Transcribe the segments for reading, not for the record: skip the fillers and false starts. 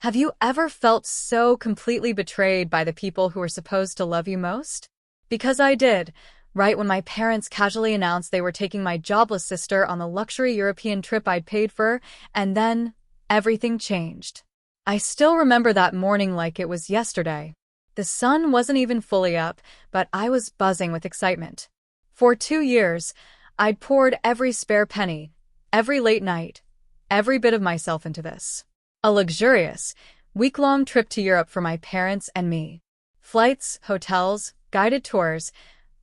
Have you ever felt so completely betrayed by the people who were supposed to love you most? Because I did, right when my parents casually announced they were taking my jobless sister on the luxury European trip I'd paid for, and then everything changed. I still remember that morning like it was yesterday. The sun wasn't even fully up, but I was buzzing with excitement. For 2 years, I'd poured every spare penny, every late night, every bit of myself into this. A luxurious, week-long trip to Europe for my parents and me. Flights, hotels, guided tours.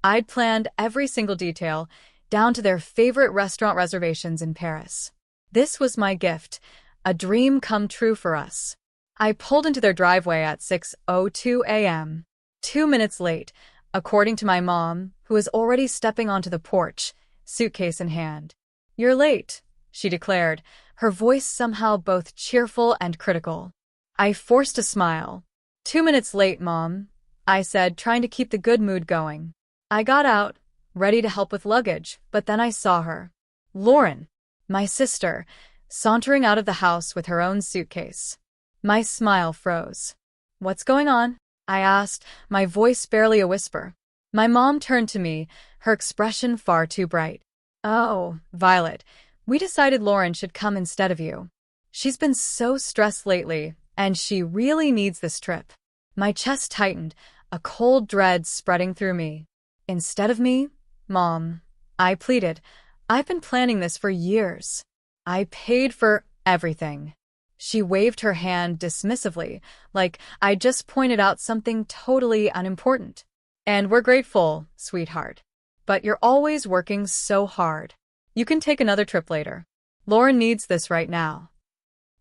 I'd planned every single detail, down to their favorite restaurant reservations in Paris. This was my gift, a dream come true for us. I pulled into their driveway at 6:02 a.m. 2 minutes late, according to my mom, who was already stepping onto the porch, suitcase in hand. "You're late," she declared, her voice somehow both cheerful and critical. I forced a smile. "2 minutes late, Mom," I said, trying to keep the good mood going. I got out, ready to help with luggage, but then I saw her. Lauren, my sister, sauntering out of the house with her own suitcase. My smile froze. "What's going on?" I asked, my voice barely a whisper. My mom turned to me, her expression far too bright. "Oh, Violet, we decided Lauren should come instead of you. She's been so stressed lately, and she really needs this trip." My chest tightened, a cold dread spreading through me. "Instead of me, Mom," I pleaded. "I've been planning this for years. I paid for everything." She waved her hand dismissively, like I just pointed out something totally unimportant. "And we're grateful, sweetheart. But you're always working so hard. You can take another trip later. Lauren needs this right now."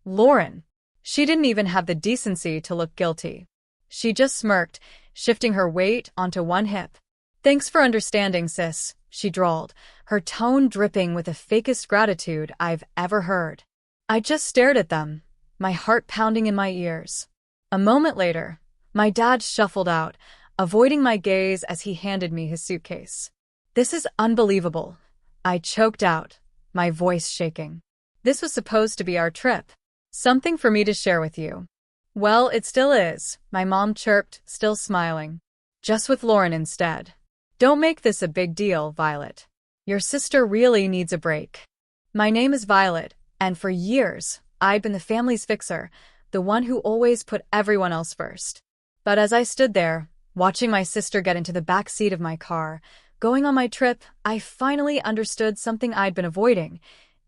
Lauren. She didn't even have the decency to look guilty. She just smirked, shifting her weight onto one hip. "Thanks for understanding, sis," she drawled, her tone dripping with the fakest gratitude I've ever heard. I just stared at them, my heart pounding in my ears. A moment later, my dad shuffled out, avoiding my gaze as he handed me his suitcase. "This is unbelievable," I choked out, my voice shaking. "This was supposed to be our trip. Something for me to share with you." "Well, it still is," my mom chirped, still smiling. "Just with Lauren instead. Don't make this a big deal, Violet. Your sister really needs a break." My name is Violet, and for years, I'd been the family's fixer, the one who always put everyone else first. But as I stood there, watching my sister get into the back seat of my car, going on my trip, I finally understood something I'd been avoiding.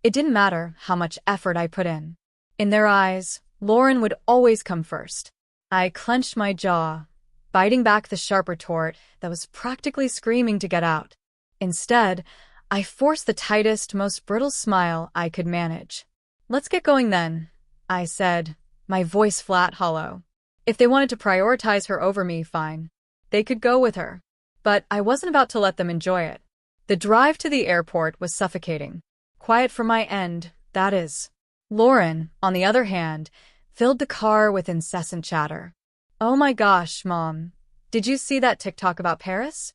It didn't matter how much effort I put in. In their eyes, Lauren would always come first. I clenched my jaw, biting back the sharp retort that was practically screaming to get out. Instead, I forced the tightest, most brittle smile I could manage. "Let's get going then," I said, my voice flat hollow. If they wanted to prioritize her over me, fine. They could go with her. But I wasn't about to let them enjoy it. The drive to the airport was suffocating. Quiet from my end, that is. Lauren, on the other hand, filled the car with incessant chatter. "Oh my gosh, Mom. Did you see that TikTok about Paris?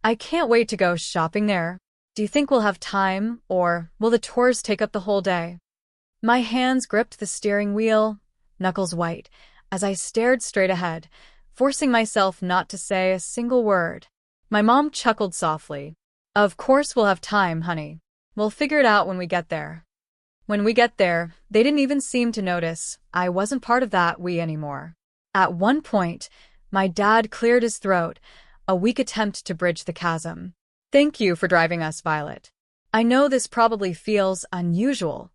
I can't wait to go shopping there. Do you think we'll have time, or will the tours take up the whole day?" My hands gripped the steering wheel, knuckles white, as I stared straight ahead, forcing myself not to say a single word. My mom chuckled softly. "Of course we'll have time, honey. We'll figure it out when we get there." When we get there, they didn't even seem to notice I wasn't part of that we anymore. At one point, my dad cleared his throat, a weak attempt to bridge the chasm. "Thank you for driving us, Violet. I know this probably feels unusual."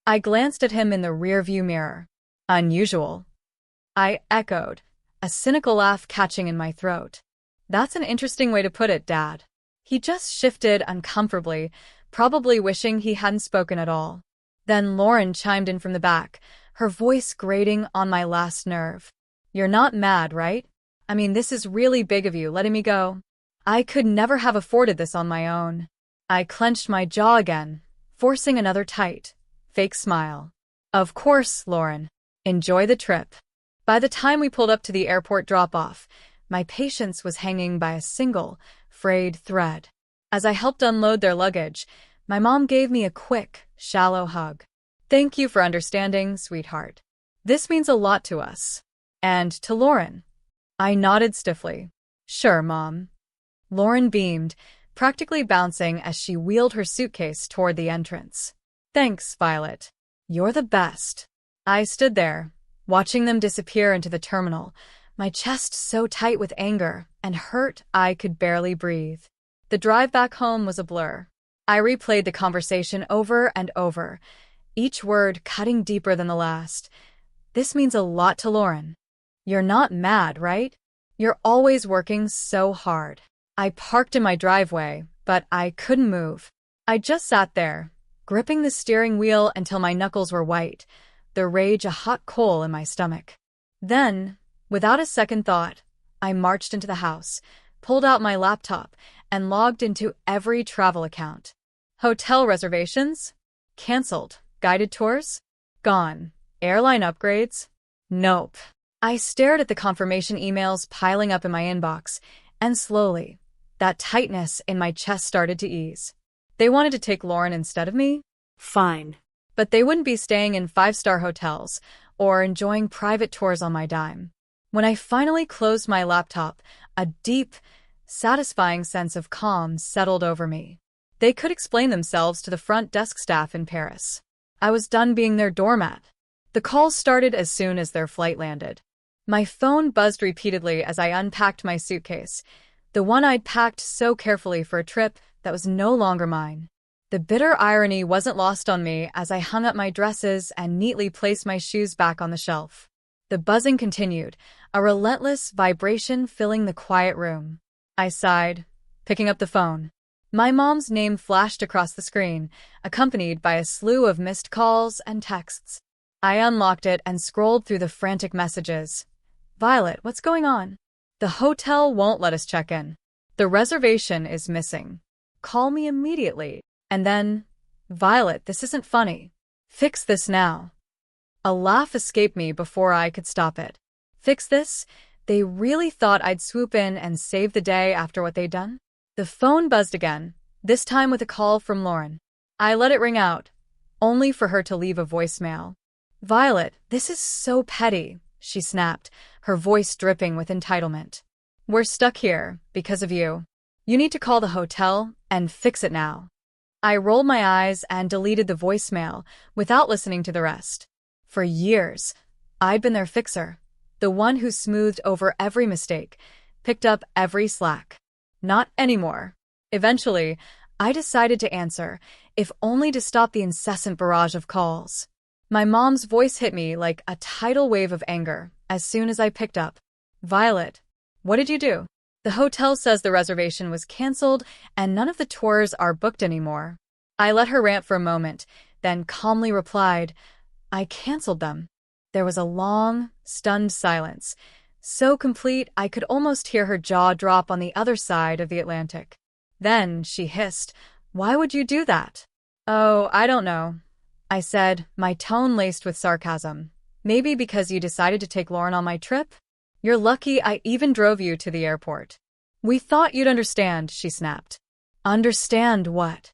I glanced at him in the rearview mirror. "Unusual?" I echoed, a cynical laugh catching in my throat. "That's an interesting way to put it, Dad." He just shifted uncomfortably, probably wishing he hadn't spoken at all. Then Lauren chimed in from the back, her voice grating on my last nerve. "You're not mad, right? I mean, this is really big of you letting me go. I could never have afforded this on my own." I clenched my jaw again, forcing another tight, fake smile. "Of course, Lauren. Enjoy the trip." By the time we pulled up to the airport drop-off, my patience was hanging by a single, frayed thread. As I helped unload their luggage, my mom gave me a quick, shallow hug. "Thank you for understanding, sweetheart. This means a lot to us. And to Lauren. I nodded stiffly. Sure, Mom. Lauren beamed, practically bouncing as she wheeled her suitcase toward the entrance. Thanks, Violet. You're the best. I stood there, watching them disappear into the terminal, my chest so tight with anger and hurt I could barely breathe. The drive back home was a blur. I replayed the conversation over and over, each word cutting deeper than the last. This means a lot to Lauren. You're not mad, right? You're always working so hard. I parked in my driveway, but I couldn't move. I just sat there, gripping the steering wheel until my knuckles were white, the rage a hot coal in my stomach. Then, without a second thought, I marched into the house, pulled out my laptop, and logged into every travel account. Hotel reservations? Cancelled. Guided tours? Gone. Airline upgrades? Nope. I stared at the confirmation emails piling up in my inbox, and slowly, that tightness in my chest started to ease. They wanted to take Lauren instead of me? Fine. But they wouldn't be staying in five-star hotels or enjoying private tours on my dime. When I finally closed my laptop, a deep, satisfying sense of calm settled over me. They could explain themselves to the front desk staff in Paris. I was done being their doormat. The calls started as soon as their flight landed. My phone buzzed repeatedly as I unpacked my suitcase, the one I'd packed so carefully for a trip that was no longer mine. The bitter irony wasn't lost on me as I hung up my dresses and neatly placed my shoes back on the shelf. The buzzing continued, a relentless vibration filling the quiet room. I sighed, picking up the phone. My mom's name flashed across the screen, accompanied by a slew of missed calls and texts. I unlocked it and scrolled through the frantic messages. Violet, what's going on? The hotel won't let us check in. The reservation is missing. Call me immediately. And then, Violet, this isn't funny. Fix this now. A laugh escaped me before I could stop it. Fix this? They really thought I'd swoop in and save the day after what they'd done? The phone buzzed again, this time with a call from Lauren. I let it ring out, only for her to leave a voicemail. Violet, this is so petty, she snapped, her voice dripping with entitlement. We're stuck here, because of you. You need to call the hotel and fix it now. I rolled my eyes and deleted the voicemail without listening to the rest. For years, I'd been their fixer, the one who smoothed over every mistake, picked up every slack. Not anymore. Eventually, I decided to answer, if only to stop the incessant barrage of calls. My mom's voice hit me like a tidal wave of anger as soon as I picked up. Violet, what did you do? The hotel says the reservation was canceled and none of the tours are booked anymore. I let her rant for a moment, then calmly replied, I canceled them. There was a long, stunned silence, so complete I could almost hear her jaw drop on the other side of the Atlantic. Then she hissed, Why would you do that? Oh, I don't know, I said, my tone laced with sarcasm. Maybe because you decided to take Lauren on my trip? You're lucky I even drove you to the airport. We thought you'd understand, she snapped. Understand what?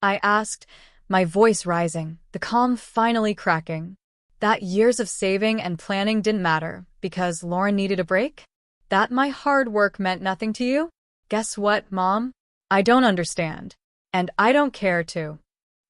I asked, my voice rising, the calm finally cracking. That years of saving and planning didn't matter because Lauren needed a break? That my hard work meant nothing to you? Guess what, Mom? I don't understand. And I don't care to.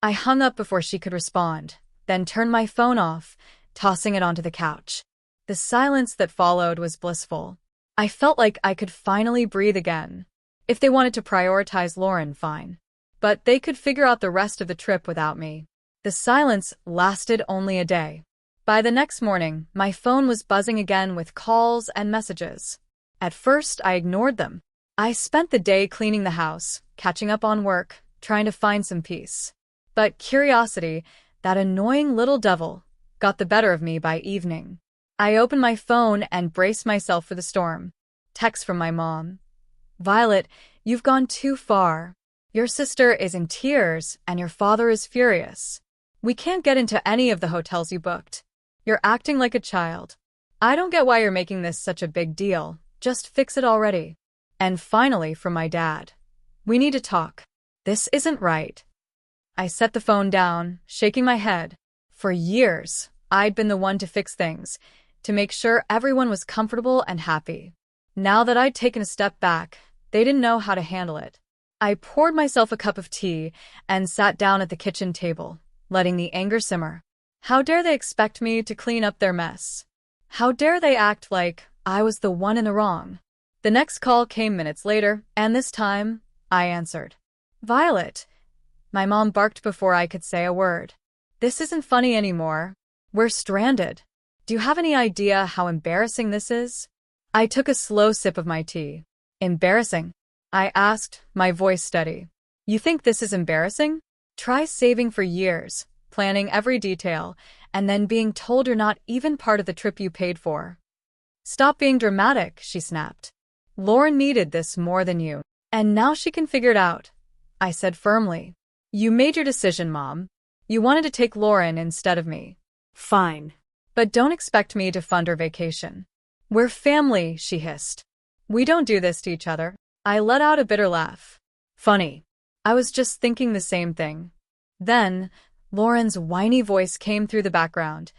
I hung up before she could respond, then turned my phone off, tossing it onto the couch. The silence that followed was blissful. I felt like I could finally breathe again. If they wanted to prioritize Lauren, fine. But they could figure out the rest of the trip without me. The silence lasted only a day. By the next morning, my phone was buzzing again with calls and messages. At first, I ignored them. I spent the day cleaning the house, catching up on work, trying to find some peace. But curiosity, that annoying little devil, got the better of me by evening. I opened my phone and braced myself for the storm. Text from my mom. Violet, you've gone too far. Your sister is in tears and your father is furious. We can't get into any of the hotels you booked. You're acting like a child. I don't get why you're making this such a big deal. Just fix it already. And finally, from my dad. We need to talk. This isn't right. I set the phone down, shaking my head. For years, I'd been the one to fix things, to make sure everyone was comfortable and happy. Now that I'd taken a step back, they didn't know how to handle it. I poured myself a cup of tea and sat down at the kitchen table, letting the anger simmer. How dare they expect me to clean up their mess? How dare they act like I was the one in the wrong? The next call came minutes later, and this time, I answered. Violet. My mom barked before I could say a word. This isn't funny anymore. We're stranded. Do you have any idea how embarrassing this is? I took a slow sip of my tea. Embarrassing? I asked, my voice steady. You think this is embarrassing? Try saving for years, planning every detail, and then being told you're not even part of the trip you paid for. Stop being dramatic, she snapped. Lauren needed this more than you, and now she can figure it out, I said firmly. You made your decision, Mom. You wanted to take Lauren instead of me. Fine. But don't expect me to fund her vacation. We're family, she hissed. We don't do this to each other. I let out a bitter laugh. Funny. I was just thinking the same thing. Then, Lauren's whiny voice came through the background.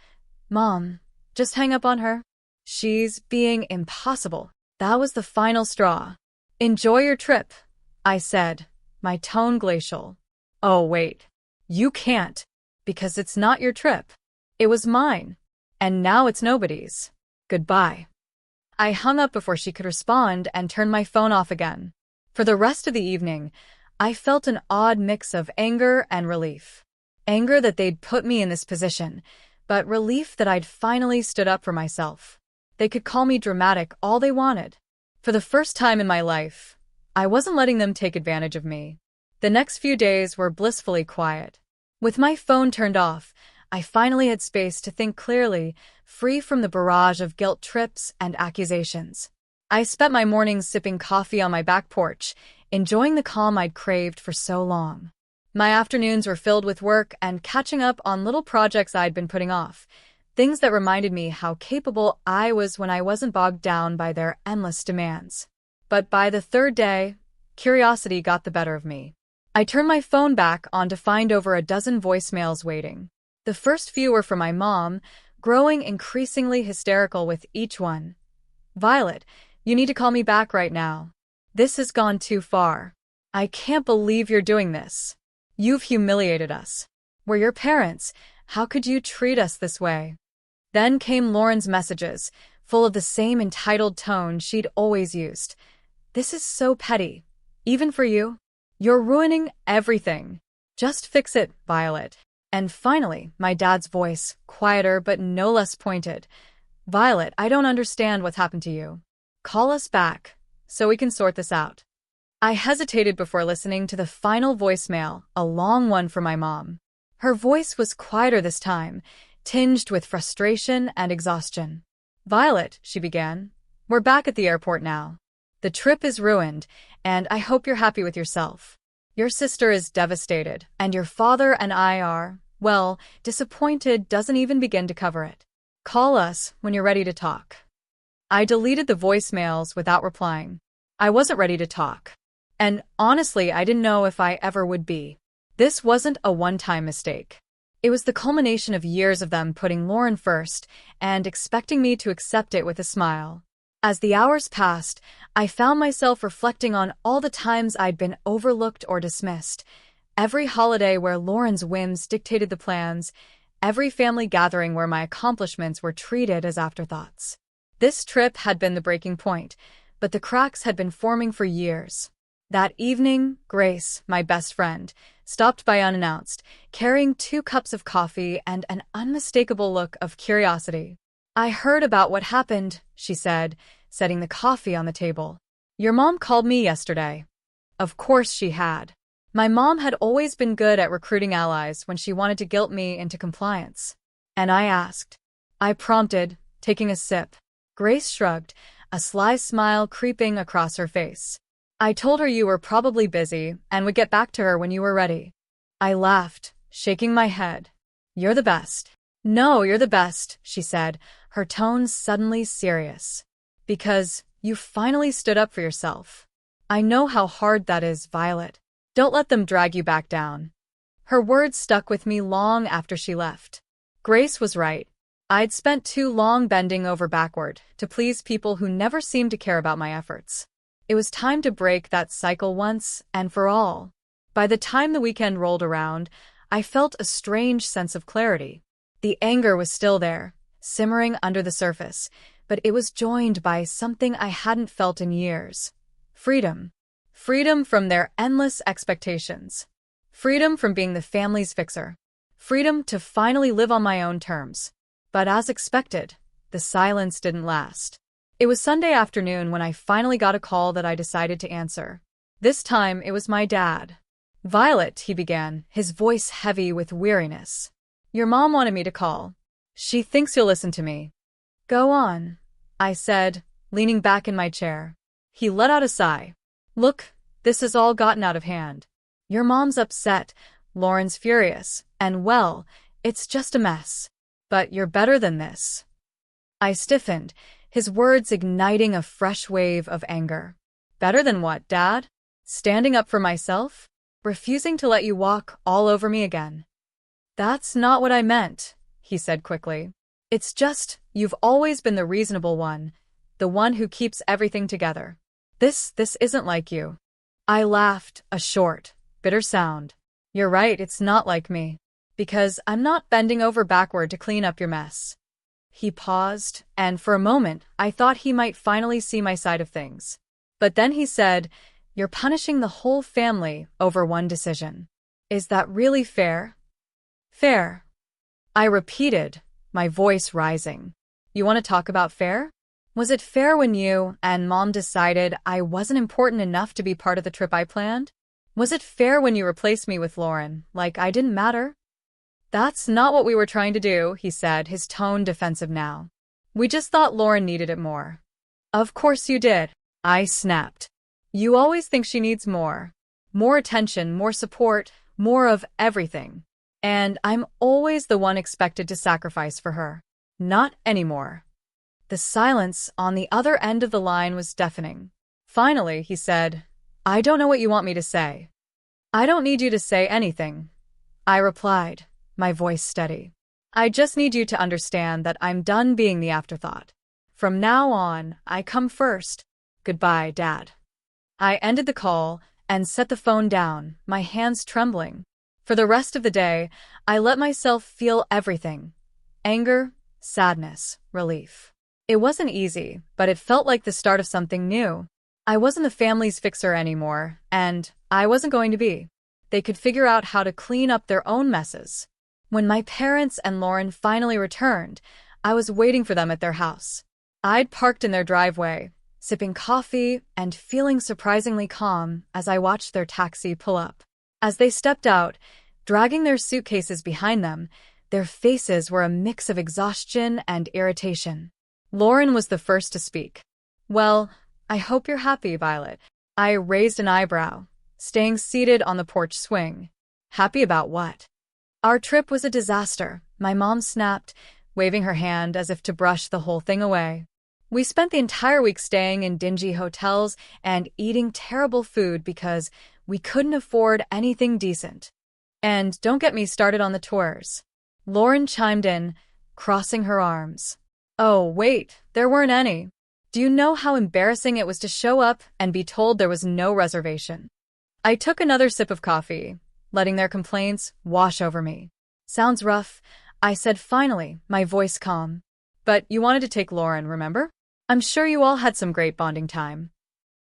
Mom, just hang up on her. She's being impossible. That was the final straw. Enjoy your trip, I said, my tone glacial. Oh, wait. You can't, because it's not your trip. It was mine. And now it's nobody's. Goodbye. I hung up before she could respond and turned my phone off again. For the rest of the evening, I felt an odd mix of anger and relief. Anger that they'd put me in this position, but relief that I'd finally stood up for myself. They could call me dramatic all they wanted. For the first time in my life, I wasn't letting them take advantage of me. The next few days were blissfully quiet. With my phone turned off, I finally had space to think clearly, free from the barrage of guilt trips and accusations. I spent my mornings sipping coffee on my back porch, enjoying the calm I'd craved for so long. My afternoons were filled with work and catching up on little projects I'd been putting off, things that reminded me how capable I was when I wasn't bogged down by their endless demands. But by the third day, curiosity got the better of me. I turned my phone back on to find over a dozen voicemails waiting. The first few were from my mom, growing increasingly hysterical with each one. Violet, you need to call me back right now. This has gone too far. I can't believe you're doing this. You've humiliated us. We're your parents. How could you treat us this way? Then came Lauren's messages, full of the same entitled tone she'd always used. This is so petty. Even for you? You're ruining everything. Just fix it, Violet. And finally, my dad's voice, quieter but no less pointed. Violet, I don't understand what's happened to you. Call us back, so we can sort this out. I hesitated before listening to the final voicemail, a long one from my mom. Her voice was quieter this time, tinged with frustration and exhaustion. Violet, she began, we're back at the airport now. The trip is ruined, and I hope you're happy with yourself. Your sister is devastated, and your father and I are, well, disappointed doesn't even begin to cover it. Call us when you're ready to talk. I deleted the voicemails without replying. I wasn't ready to talk. And honestly, I didn't know if I ever would be. This wasn't a one-time mistake. It was the culmination of years of them putting Lauren first and expecting me to accept it with a smile. As the hours passed, I found myself reflecting on all the times I'd been overlooked or dismissed. Every holiday where Lauren's whims dictated the plans, every family gathering where my accomplishments were treated as afterthoughts. This trip had been the breaking point, but the cracks had been forming for years. That evening, Grace, my best friend, stopped by unannounced, carrying 2 cups of coffee and an unmistakable look of curiosity. I heard about what happened, she said, setting the coffee on the table. Your mom called me yesterday. Of course she had. My mom had always been good at recruiting allies when she wanted to guilt me into compliance. And I asked. I prompted, taking a sip. Grace shrugged, a sly smile creeping across her face. I told her you were probably busy and would get back to her when you were ready. I laughed, shaking my head. You're the best. No, you're the best, she said, her tone suddenly serious. Because you finally stood up for yourself. I know how hard that is, Violet. Don't let them drag you back down. Her words stuck with me long after she left. Grace was right. I'd spent too long bending over backward to please people who never seemed to care about my efforts. It was time to break that cycle once and for all. By the time the weekend rolled around, I felt a strange sense of clarity. The anger was still there, simmering under the surface, but it was joined by something I hadn't felt in years. Freedom. Freedom from their endless expectations. Freedom from being the family's fixer. Freedom to finally live on my own terms. But as expected, the silence didn't last. It was Sunday afternoon when I finally got a call that I decided to answer. This time, it was my dad. "Violet," he began, his voice heavy with weariness. "Your mom wanted me to call. She thinks you'll listen to me." "Go on," I said, leaning back in my chair. He let out a sigh. "Look, this has all gotten out of hand. Your mom's upset, Lauren's furious, and well, it's just a mess. But you're better than this." I stiffened, his words igniting a fresh wave of anger. "Better than what, Dad? Standing up for myself? Refusing to let you walk all over me again?" "That's not what I meant," he said quickly. "It's just, you've always been the reasonable one, the one who keeps everything together. This isn't like you." I laughed, a short, bitter sound. "You're right, it's not like me. Because I'm not bending over backward to clean up your mess." He paused, and for a moment, I thought he might finally see my side of things. But then he said, "You're punishing the whole family over one decision. Is that really fair?" "Fair?" I repeated, my voice rising. "You want to talk about fair? Was it fair when you and Mom decided I wasn't important enough to be part of the trip I planned? Was it fair when you replaced me with Lauren, like I didn't matter?" "That's not what we were trying to do," he said, his tone defensive now. "We just thought Lauren needed it more." "Of course you did," I snapped. "You always think she needs more. More attention, more support, more of everything. And I'm always the one expected to sacrifice for her. Not anymore." The silence on the other end of the line was deafening. Finally, he said, "I don't know what you want me to say." "I don't need you to say anything," I replied, my voice steady. "I just need you to understand that I'm done being the afterthought. From now on, I come first. Goodbye, Dad." I ended the call and set the phone down, my hands trembling. For the rest of the day, I let myself feel everything. Anger, sadness, relief. It wasn't easy, but it felt like the start of something new. I wasn't the family's fixer anymore, and I wasn't going to be. They could figure out how to clean up their own messes. When my parents and Lauren finally returned, I was waiting for them at their house. I'd parked in their driveway, sipping coffee and feeling surprisingly calm as I watched their taxi pull up. As they stepped out, dragging their suitcases behind them, their faces were a mix of exhaustion and irritation. Lauren was the first to speak. "Well, I hope you're happy, Violet." I raised an eyebrow, staying seated on the porch swing. "Happy about what?" "Our trip was a disaster," my mom snapped, waving her hand as if to brush the whole thing away. "We spent the entire week staying in dingy hotels and eating terrible food because we couldn't afford anything decent. And don't get me started on the tours." Lauren chimed in, crossing her arms. "Oh, wait, there weren't any. Do you know how embarrassing it was to show up and be told there was no reservation?" I took another sip of coffee, letting their complaints wash over me. "Sounds rough," I said finally, my voice calm. "But you wanted to take Lauren, remember? I'm sure you all had some great bonding time."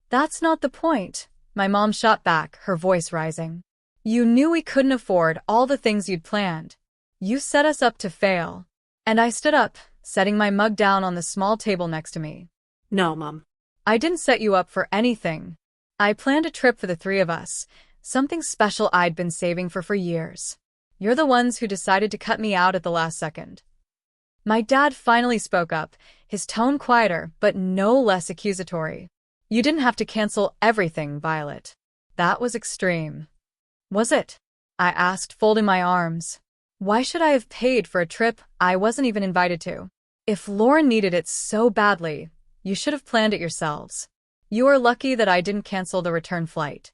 "That's not the point," my mom shot back, her voice rising. "You knew we couldn't afford all the things you'd planned. You set us up to fail." And I stood up, setting my mug down on the small table next to me. "No, Mom. "I didn't set you up for anything. I planned a trip for the three of us, something special I'd been saving for years. You're the ones who decided to cut me out at the last second." My dad finally spoke up, his tone quieter but no less accusatory. "You didn't have to cancel everything, Violet. That was extreme." "Was it?" I asked, folding my arms. "Why should I have paid for a trip I wasn't even invited to? If Lauren needed it so badly, you should have planned it yourselves. You are lucky that I didn't cancel the return flight."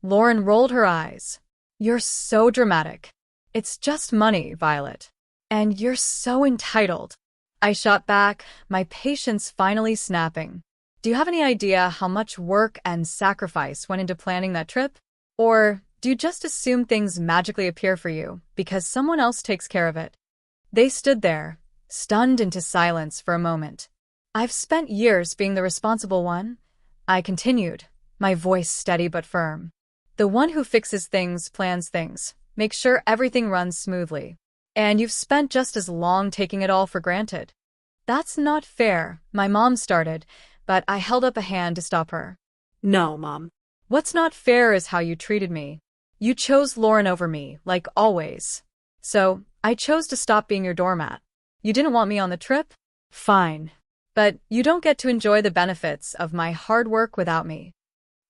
Lauren rolled her eyes. "You're so dramatic. It's just money, Violet." And you're so entitled. I shot back, my patience finally snapping. Do you have any idea how much work and sacrifice went into planning that trip? Or do you just assume things magically appear for you because someone else takes care of it? They stood there, stunned into silence for a moment. I've spent years being the responsible one, I continued, my voice steady but firm. The one who fixes things, plans things, makes sure everything runs smoothly. And you've spent just as long taking it all for granted. That's not fair, my mom started, but I held up a hand to stop her. No, Mom. What's not fair is how you treated me. You chose Lauren over me, like always. So, I chose to stop being your doormat. You didn't want me on the trip? Fine. But you don't get to enjoy the benefits of my hard work without me.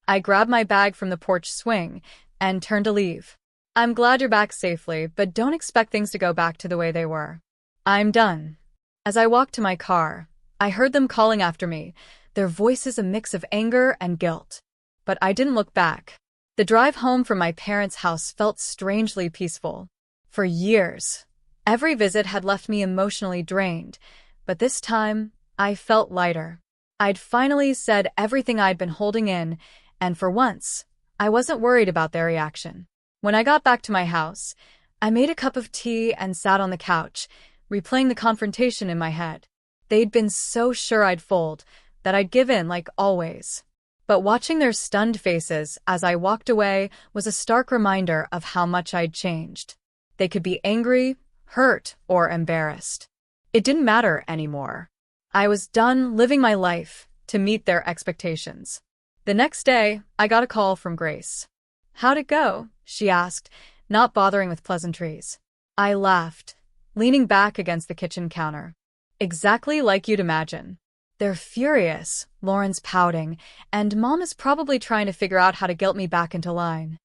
I grabbed my bag from the porch swing and turned to leave. I'm glad you're back safely, but don't expect things to go back to the way they were. I'm done. As I walked to my car, I heard them calling after me, their voices a mix of anger and guilt. But I didn't look back. The drive home from my parents' house felt strangely peaceful. For years, every visit had left me emotionally drained, but this time, I felt lighter. I'd finally said everything I'd been holding in, and for once, I wasn't worried about their reaction. When I got back to my house, I made a cup of tea and sat on the couch, replaying the confrontation in my head. They'd been so sure I'd fold, that I'd give in like always. But watching their stunned faces as I walked away was a stark reminder of how much I'd changed. They could be angry, hurt, or embarrassed. It didn't matter anymore. I was done living my life to meet their expectations. The next day, I got a call from Grace. How'd it go? She asked, not bothering with pleasantries. I laughed, leaning back against the kitchen counter. Exactly like you'd imagine. They're furious, Lauren's pouting, and Mom is probably trying to figure out how to guilt me back into line.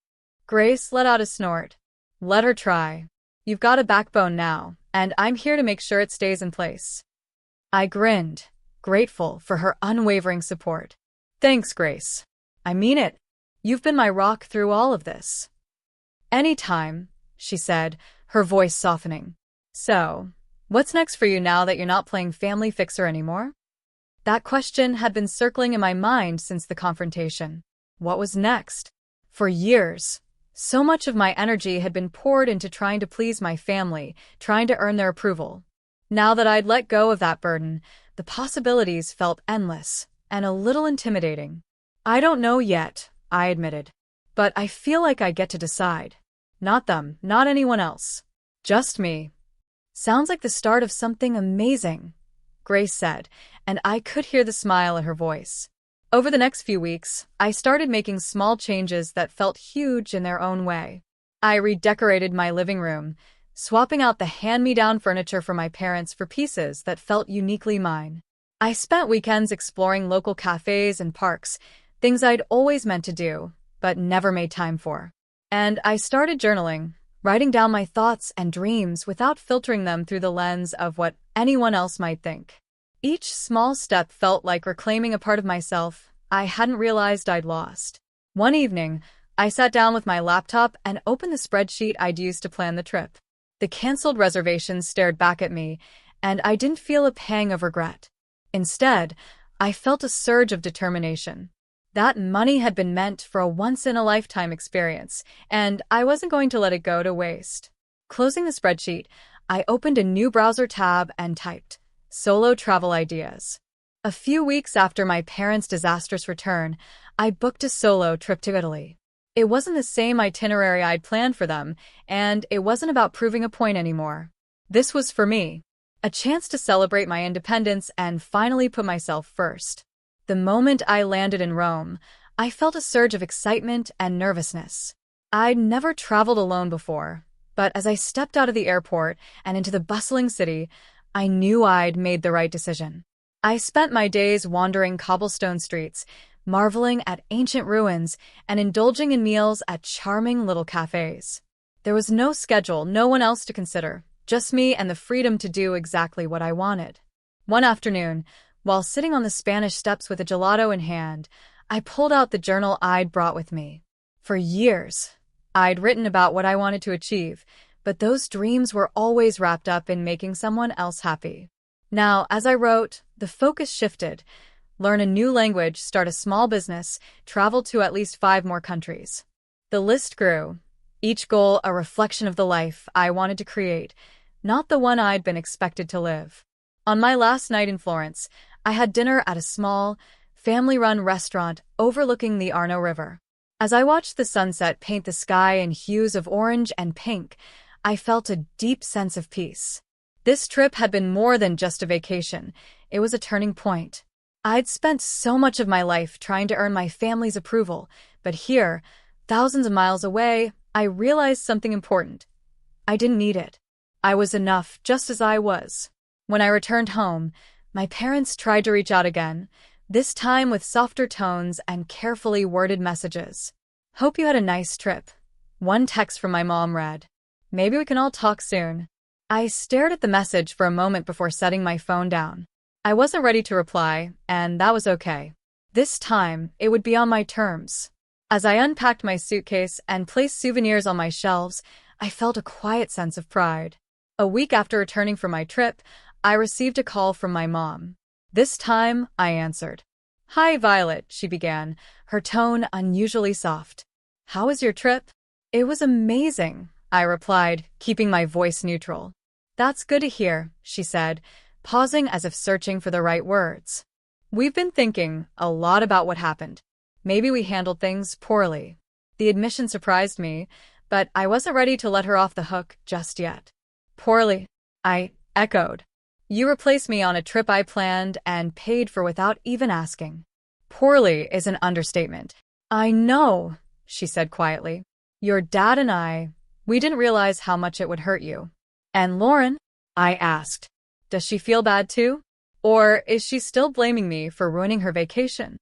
Grace let out a snort. Let her try. You've got a backbone now, and I'm here to make sure it stays in place. I grinned, grateful for her unwavering support. Thanks, Grace. I mean it. You've been my rock through all of this. Anytime, she said, her voice softening. So, what's next for you now that you're not playing family fixer anymore? That question had been circling in my mind since the confrontation. What was next? For years, so much of my energy had been poured into trying to please my family, trying to earn their approval. Now that I'd let go of that burden, the possibilities felt endless and a little intimidating. I don't know yet, I admitted. But I feel like I get to decide. Not them, not anyone else. Just me. Sounds like the start of something amazing, Grace said, and I could hear the smile in her voice. Over the next few weeks, I started making small changes that felt huge in their own way. I redecorated my living room, swapping out the hand-me-down furniture from my parents for pieces that felt uniquely mine. I spent weekends exploring local cafes and parks, things I'd always meant to do, but never made time for. And I started journaling, writing down my thoughts and dreams without filtering them through the lens of what anyone else might think. Each small step felt like reclaiming a part of myself I hadn't realized I'd lost. One evening, I sat down with my laptop and opened the spreadsheet I'd used to plan the trip. The canceled reservations stared back at me, and I didn't feel a pang of regret. Instead, I felt a surge of determination. That money had been meant for a once-in-a-lifetime experience, and I wasn't going to let it go to waste. Closing the spreadsheet, I opened a new browser tab and typed, "Solo travel ideas." A few weeks after my parents' disastrous return, I booked a solo trip to Italy. It wasn't the same itinerary I'd planned for them, and it wasn't about proving a point anymore. This was for me, a chance to celebrate my independence and finally put myself first. The moment I landed in Rome, I felt a surge of excitement and nervousness. I'd never traveled alone before, but as I stepped out of the airport and into the bustling city, I knew I'd made the right decision. I spent my days wandering cobblestone streets, marveling at ancient ruins and indulging in meals at charming little cafes. There was no schedule, no one else to consider, just me and the freedom to do exactly what I wanted. One afternoon, while sitting on the Spanish steps with a gelato in hand, I pulled out the journal I'd brought with me. For years, I'd written about what I wanted to achieve, but those dreams were always wrapped up in making someone else happy. Now, as I wrote, the focus shifted. Learn a new language, start a small business, travel to at least 5 more countries. The list grew, each goal a reflection of the life I wanted to create, not the one I'd been expected to live. On my last night in Florence, I had dinner at a small, family-run restaurant overlooking the Arno River. As I watched the sunset paint the sky in hues of orange and pink, I felt a deep sense of peace. This trip had been more than just a vacation. It was a turning point. I'd spent so much of my life trying to earn my family's approval, but here, thousands of miles away, I realized something important. I didn't need it. I was enough just as I was. When I returned home, my parents tried to reach out again, this time with softer tones and carefully worded messages. "Hope you had a nice trip." One text from my mom read, "Maybe we can all talk soon." I stared at the message for a moment before setting my phone down. I wasn't ready to reply, and that was okay. This time, it would be on my terms. As I unpacked my suitcase and placed souvenirs on my shelves, I felt a quiet sense of pride. A week after returning from my trip, I received a call from my mom. This time, I answered. "Hi, Violet," she began, her tone unusually soft. "How was your trip?" "It was amazing," I replied, keeping my voice neutral. "That's good to hear," she said, pausing as if searching for the right words. "We've been thinking a lot about what happened. Maybe we handled things poorly." The admission surprised me, but I wasn't ready to let her off the hook just yet. "Poorly?" I echoed. "You replaced me on a trip I planned and paid for without even asking." "Poorly is an understatement." "I know," she said quietly. "Your dad and we didn't realize how much it would hurt you." "And Lauren?" I asked. "Does she feel bad too? Or is she still blaming me for ruining her vacation?"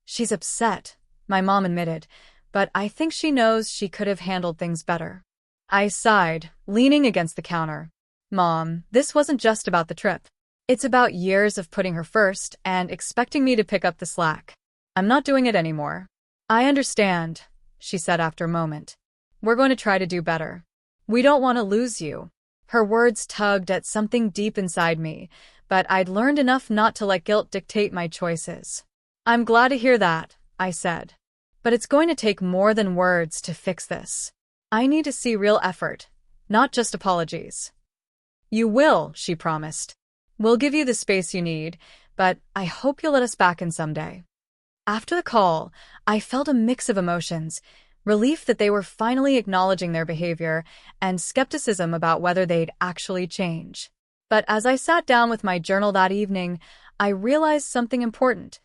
"She's upset," my mom admitted, "but I think she knows she could have handled things better." I sighed, leaning against the counter. "Mom, this wasn't just about the trip. It's about years of putting her first and expecting me to pick up the slack. I'm not doing it anymore." "I understand," she said after a moment. "We're going to try to do better. We don't want to lose you." Her words tugged at something deep inside me, but I'd learned enough not to let guilt dictate my choices. "I'm glad to hear that," I said. "But it's going to take more than words to fix this. I need to see real effort, not just apologies." "You will," she promised. "We'll give you the space you need, but I hope you'll let us back in someday." After the call, I felt a mix of emotions, relief that they were finally acknowledging their behavior, and skepticism about whether they'd actually change. But as I sat down with my journal that evening, I realized something important.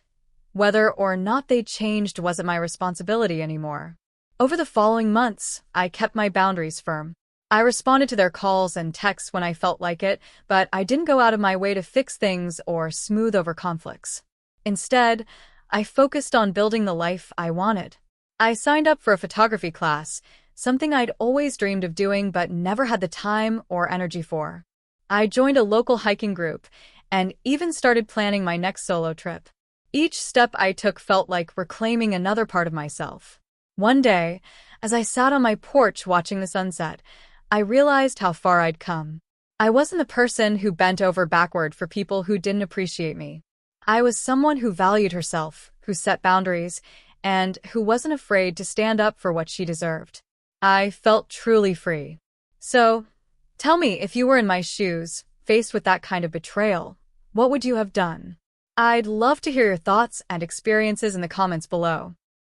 Whether or not they changed wasn't my responsibility anymore. Over the following months, I kept my boundaries firm. I responded to their calls and texts when I felt like it, but I didn't go out of my way to fix things or smooth over conflicts. Instead, I focused on building the life I wanted. I signed up for a photography class, something I'd always dreamed of doing but never had the time or energy for. I joined a local hiking group and even started planning my next solo trip. Each step I took felt like reclaiming another part of myself. One day, as I sat on my porch watching the sunset, I realized how far I'd come. I wasn't the person who bent over backward for people who didn't appreciate me. I was someone who valued herself, who set boundaries, and who wasn't afraid to stand up for what she deserved. I felt truly free. So, tell me, if you were in my shoes, faced with that kind of betrayal, what would you have done? I'd love to hear your thoughts and experiences in the comments below.